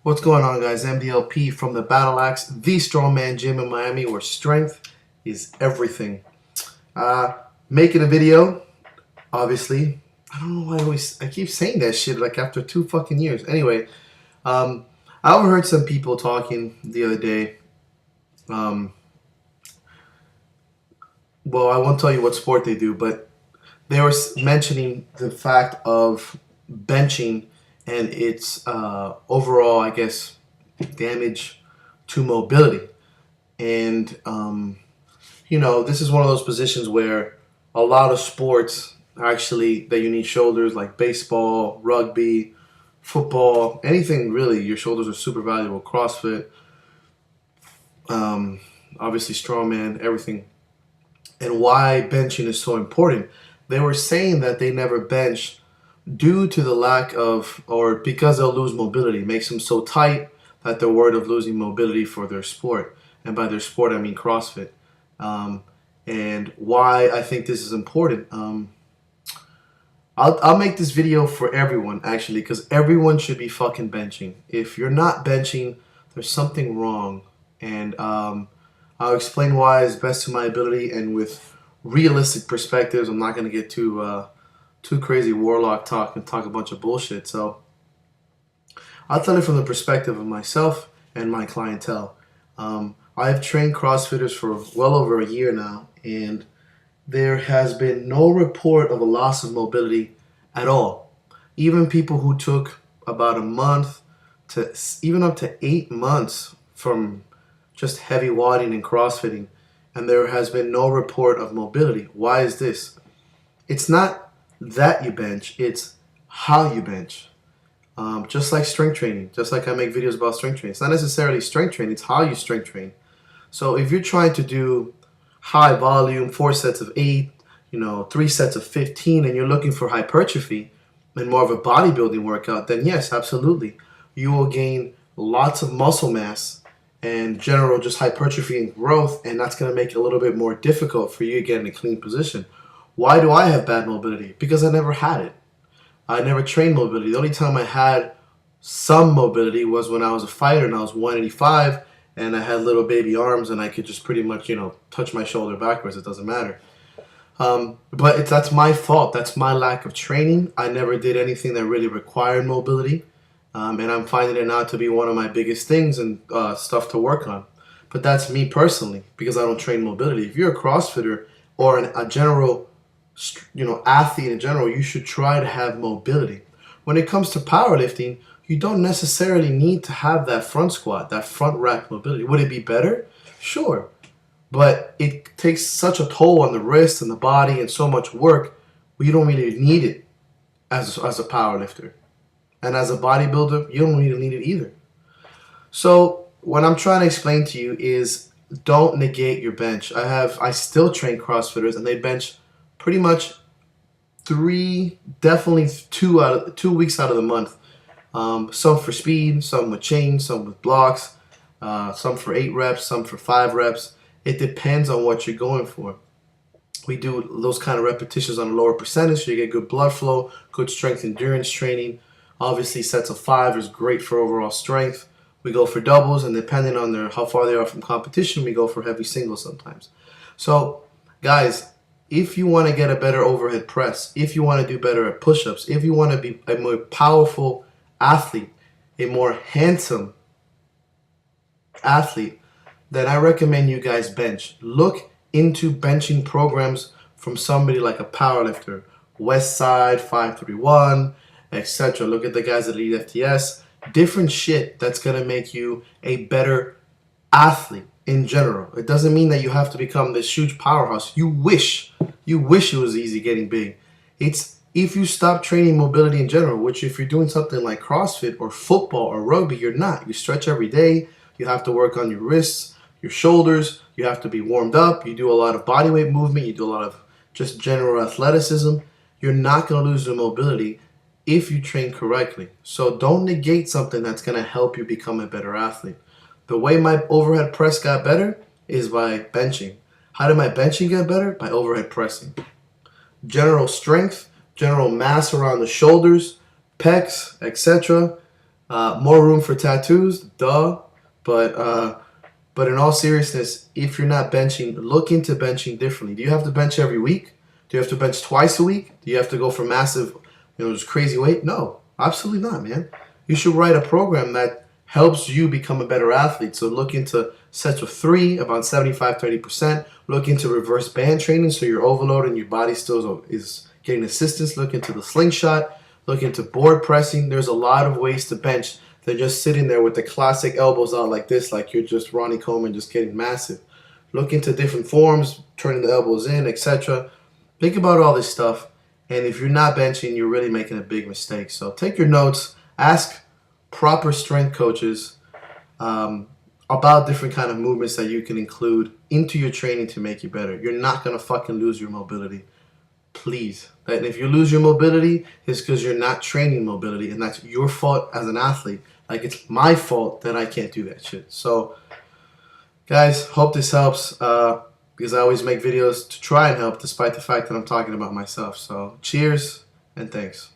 What's going on, guys? MDLP from the Battle Axe, the Strongman Gym in Miami, where strength is everything. Making a video, obviously. I don't know why I keep saying that shit like after 2 fucking years. Anyway, I overheard some people talking the other day. Um, well, I won't tell you what sport they do, but they were mentioning the fact of benching and its overall, I guess, damage to mobility. And, this is one of those positions where a lot of sports actually that you need shoulders, like baseball, rugby, football, anything really, your shoulders are super valuable. CrossFit, obviously strongman, everything. And why benching is so important. They were saying that they never bench due to the lack of, or because they'll lose mobility. It makes them so tight that they're worried of losing mobility for their sport. And by their sport, I mean CrossFit. And why I think this is important. I'll make this video for everyone, actually, because everyone should be fucking benching. If you're not benching, there's something wrong. And I'll explain why it's best to my ability and with realistic perspectives. I'm not going to get too crazy warlock talk and talk a bunch of bullshit. So I'll tell you from the perspective of myself and my clientele. I've trained CrossFitters for well over a year now, and there has been no report of a loss of mobility at all. Even people who took about a month to even up to 8 months from just heavy wadding and crossfitting, and there has been no report of mobility. Why is this? It's not that you bench, it's how you bench. Just like strength training, just like I make videos about strength training. It's not necessarily strength training, it's how you strength train. So if you're trying to do high volume, 4 sets of 8, 3 sets of 15, and you're looking for hypertrophy and more of a bodybuilding workout, then yes, absolutely. You will gain lots of muscle mass and general just hypertrophy and growth, and that's going to make it a little bit more difficult for you to get in a clean position. Why do I have bad mobility? Because I never had it. I never trained mobility. The only time I had some mobility was when I was a fighter and I was 185 and I had little baby arms and I could just pretty much, touch my shoulder backwards. It doesn't matter. But that's my fault. That's my lack of training. I never did anything that really required mobility. And I'm finding it now to be one of my biggest things and stuff to work on. But that's me personally, because I don't train mobility. If you're a CrossFitter or a general, athlete in general, you should try to have mobility. When it comes to powerlifting, you don't necessarily need to have that front squat, that front rack mobility. Would it be better? Sure. But it takes such a toll on the wrist and the body and so much work, you don't really need it as a powerlifter. And as a bodybuilder, you don't really need it either. So what I'm trying to explain to you is don't negate your bench. I still train CrossFitters and they bench pretty much 2 weeks out of the month. Some for speed, some with chains, some with blocks, some for 8 reps, some for 5 reps. It depends on what you're going for. We do those kind of repetitions on a lower percentage so you get good blood flow, good strength endurance training. Obviously, sets of 5 is great for overall strength. We go for doubles, and depending on how far they are from competition, we go for heavy singles sometimes. So, guys, if you want to get a better overhead press, if you want to do better at push-ups, if you want to be a more powerful athlete, a more handsome athlete, then I recommend you guys bench. Look into benching programs from somebody like a powerlifter, Westside 531, etc. Look at the guys at Elite FTS. Different shit that's going to make you a better athlete in general. It doesn't mean that you have to become this huge powerhouse. You wish it was easy getting big. It's if you stop training mobility in general, which if you're doing something like CrossFit or football or rugby, you're not. You stretch every day. You have to work on your wrists, your shoulders. You have to be warmed up. You do a lot of body weight movement. You do a lot of just general athleticism. You're not going to lose the mobility if you train correctly. So don't negate something that's going to help you become a better athlete. The way my overhead press got better is by benching. How did my benching get better? By overhead pressing. General strength, general mass around the shoulders, pecs, etc. More room for tattoos, duh. But in all seriousness, if you're not benching, look into benching differently. Do you have to bench every week? Do you have to bench twice a week? Do you have to go for massive, just crazy weight? No, absolutely not, man. You should write a program that helps you become a better athlete. So look into sets of 3, about 75-30%. Look into reverse band training, so you're overloaded and your body still is getting assistance. Look into the slingshot. Look into board pressing. There's a lot of ways to bench than just sitting there with the classic elbows out like this, like you're just Ronnie Coleman just getting massive. Look into different forms, turning the elbows in, etc. Think about all this stuff. And if you're not benching, you're really making a big mistake. So take your notes. Ask proper strength coaches about different kind of movements that you can include into your training to make you better. You're not going to fucking lose your mobility. Please. And if you lose your mobility, it's because you're not training mobility, and that's your fault as an athlete. Like, it's my fault that I can't do that shit. So, guys, hope this helps, because I always make videos to try and help, despite the fact that I'm talking about myself. So, cheers, and thanks.